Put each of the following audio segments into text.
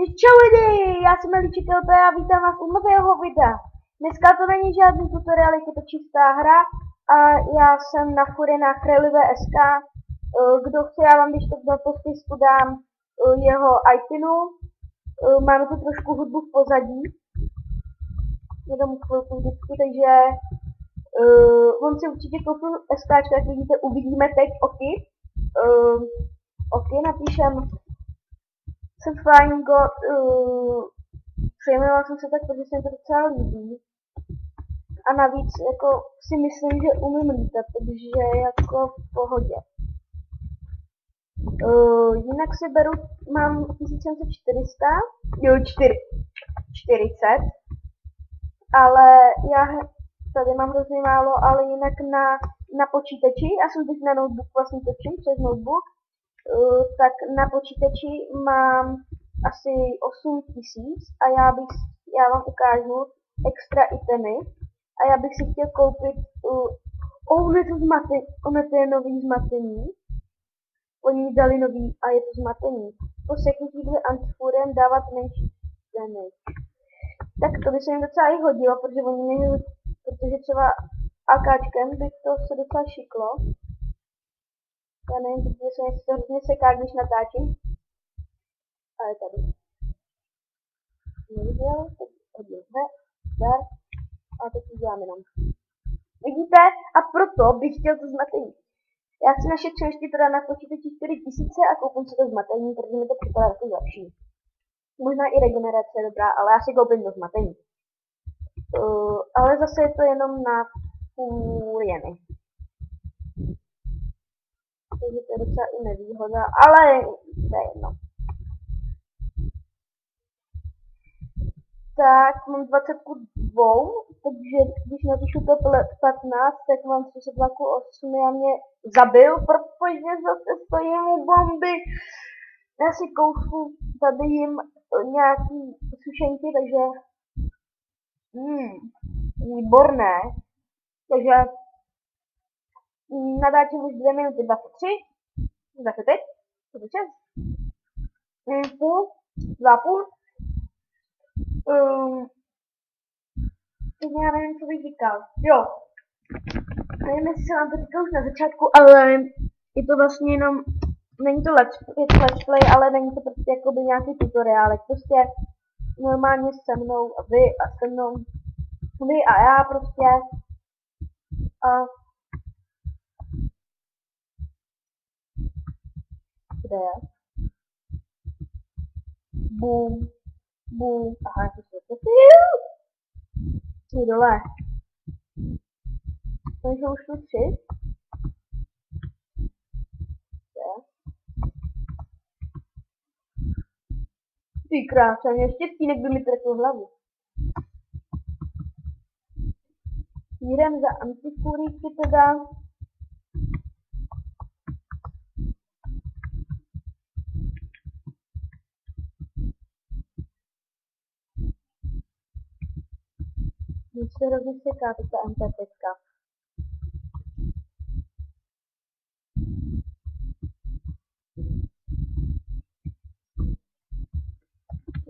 Čau lidi, já jsem Eličitelp a vítám vás u nového videa. Dneska to není žádný tutoriál, je to čistá hra a já jsem na fure na Krelive.sk. Kdo chce, já vám když tak do popisku dám jeho iPinu. Máme tu trošku hudbu v pozadí. Jenom chvilku vždycky, takže on si určitě koupil SKčka, jak vidíte, uvidíme teď oky. Oky napíšem jsem fajn god, přejmenoval jsem se tak, protože se mi to docela líbí. A navíc jako si myslím, že umím lítat, takže jako v pohodě. Jinak si beru, mám 1400, jo 40, ale já tady mám hrozně málo, ale jinak na počítači, já jsem teď na notebook vlastně točím přes notebook, tak na počítači mám asi 8000 a já vám ukážu extra itemy a já bych si chtěl koupit, to je nový zmatení, oni dali nový a je to zmatení. Po seknutí bude antifurem dávat menší damage. Tak to by se jim docela i hodilo, protože třeba AKčkem by to se docela šiklo. Já nevím, protože se to hrozně seká, když natáčím. Ale tady. Neviděl, teď hodím zdar. A teď uděláme jenom. Vidíte? A proto bych chtěl to zmatení. Já si našetřil ještě teda na počítači 4000 a koupím si to zmatení, protože mi to připadá jako lepší. Možná i regenerace je dobrá, ale já si koupím to zmatení. Ale zase je to jenom na půl jeny. Takže to je docela i nevýhoda, ale to je jedno. Tak, mám 22, takže když napíšu to 15, tak mám 38 a mě zabil, protože zase stojím u bomby. Já si kousnu tady jim nějaký sušenky, takže výborné. Takže natáčím už 2 minuty 23, 25, 26, půl, 2,5. Já nevím, co bych říkal. Jo. Nevím, jestli jsem vám to říkal už na začátku, ale je to vlastně jenom, není to let's play, ale není to prostě jakoby nějaký tutoriál. Prostě normálně se mnou a vy a se mnou. Vy a já prostě. A kde je? Boom. Boom. Aha, to se je dole. Takže už tu 3. Ty krása, mě štěstínek by mi trefil hlavu. Jdem za antifuríky teda. Když se hrozně seká, teď ta MPTčka.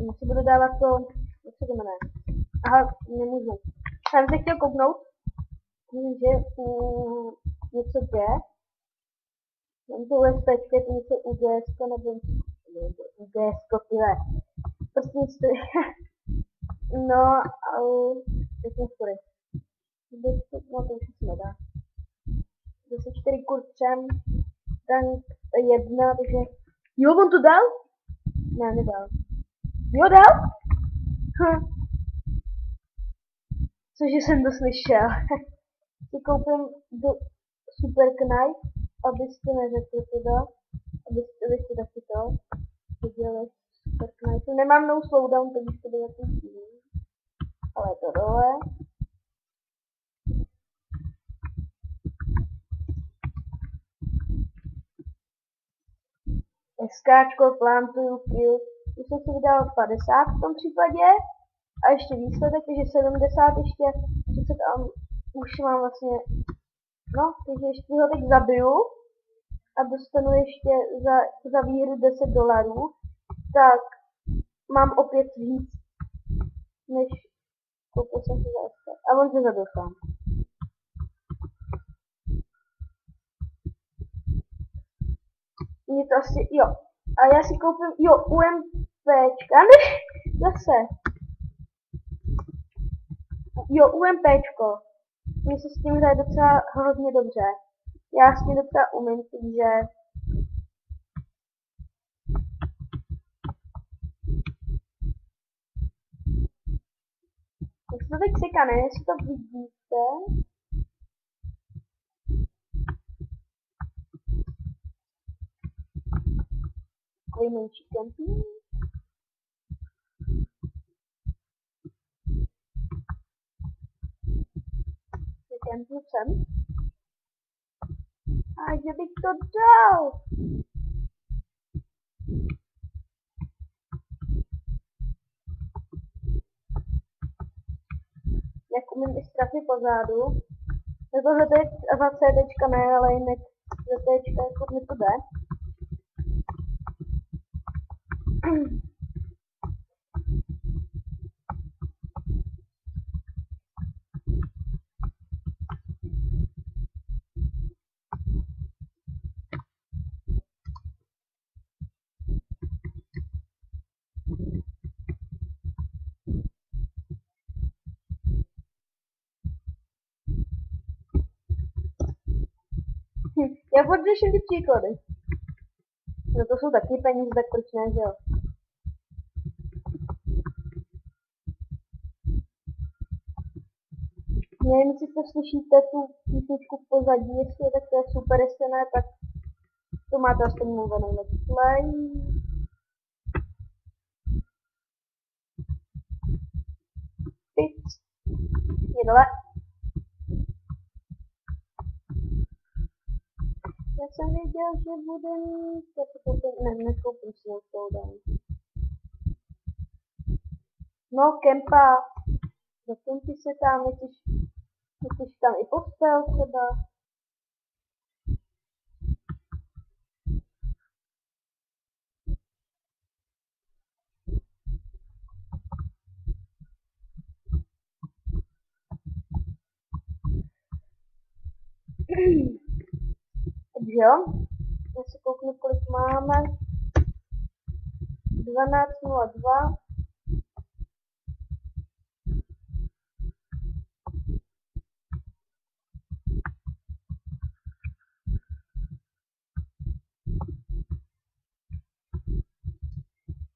Já si budu dávat to, jak se to jmenuje. Aha, nemůžu. Já jsem se chtěl kouknout, že něco děje. Mám to USPčky, to něco UGSko, nebo UGSko, tyhle. Prostě nic to je. No, jak jsem skoro. No, to už se nedá. 4 kurčem, tank 1, takže... Jo, on to dal? Ne, nedal. Jo, dal? Cože jsem to slyšel. Si koupím do Super Knife, abyste neřekli teda, abyste taky to viděli Super Knife. Nemám no slowdown, takže to bylo takový divný. Ale je to dole. SKčko, plantuju, kill. Tu jsem si vydal 50 v tom případě. A ještě výsledek, takže 70, ještě 30 a už mám vlastně, no, takže ještě ho teď zabiju a dostanu ještě za výhru $10, tak mám opět víc, než koupil jsem si za SK. A on se zabil sám. Mě to asi, jo. A já si koupím, jo, UMPčka, ne, zase. Jo, UMPčko. Mně se s tím hraje docela hrozně dobře. Já s tím docela umím, takže... Jak se to teď seká, ne? Jestli to vidíte. Takový menší kempík. Kempík sem. A že bych to dal. Jak umím i strafy pozadu. Tohle teď za CDčka ne, ale jinak za CDčka jako mi to jde. Já furt řeším ty příklady. No to jsou taky peníze, tak proč ne, že jo? Nevím, jestli to slyšíte, tu písničku v pozadí, jestli je, tak to je super, jestli ne, tak to máte aspoň mluvený let's play. Pic. Je dole. Já jsem věděl, že bude mít, já to koupím, ne, nekoupím si ho tou den. No, kempa. Zakempi se tam, myslíš tam i postel třeba. Takže jo, já si kouknu, kolik máme. 12:02.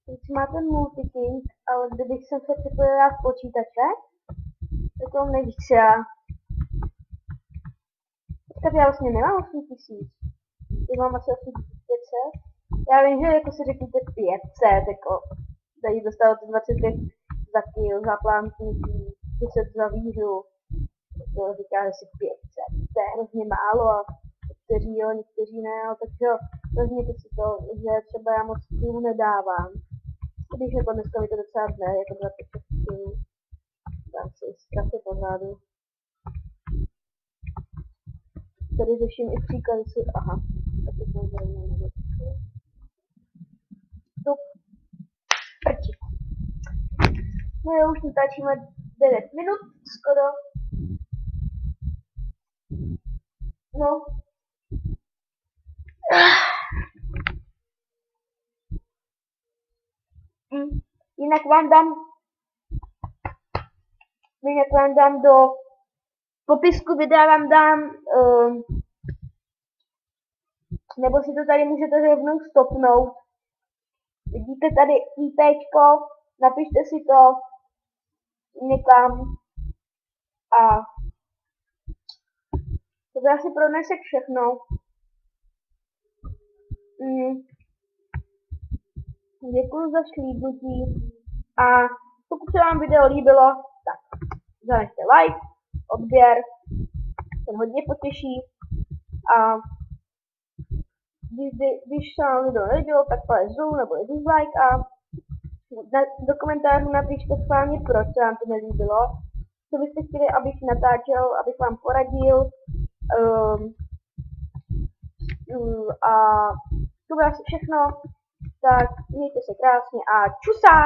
Teď má ten multiking, ale kdybych se připojila v počítače, tak vám nevíce. Tak já vlastně nemám 8000. Já mám asi 8500. Já vím, že jako si řeknete 500, jako tady dostávat 25 za kill, za plánknutí, 10 za výhru. To říká, že si 500. To je hrozně málo a někteří jo, někteří ne, ale takže vezměte si to, že třeba já moc killů nedávám. Když jako dneska mi to docela dne, jako 26 killů. Dám si strafy pořádu. Tady řeším i příklady si, aha, tak to jsem tady nevěděl. Stup. Prči. No jo, už natáčíme 9 minut, skoro. No. Jinak vám dám do popisku videa vám dám, nebo si to tady můžete rovnou stopnout. Vidíte tady IPčko, napište si to někam a to je asi pro dnešek všechno. Děkuji za šlídnutí a pokud se vám video líbilo, tak zanechte like, odběr, ten hodně potěší a když se vám video nelíbilo, tak palec dolů nebo je dislike a do komentářů napište schválně, proč se vám to nelíbilo, co byste chtěli, abych natáčel, abych vám poradil a to bylo asi všechno, tak mějte se krásně a čusá!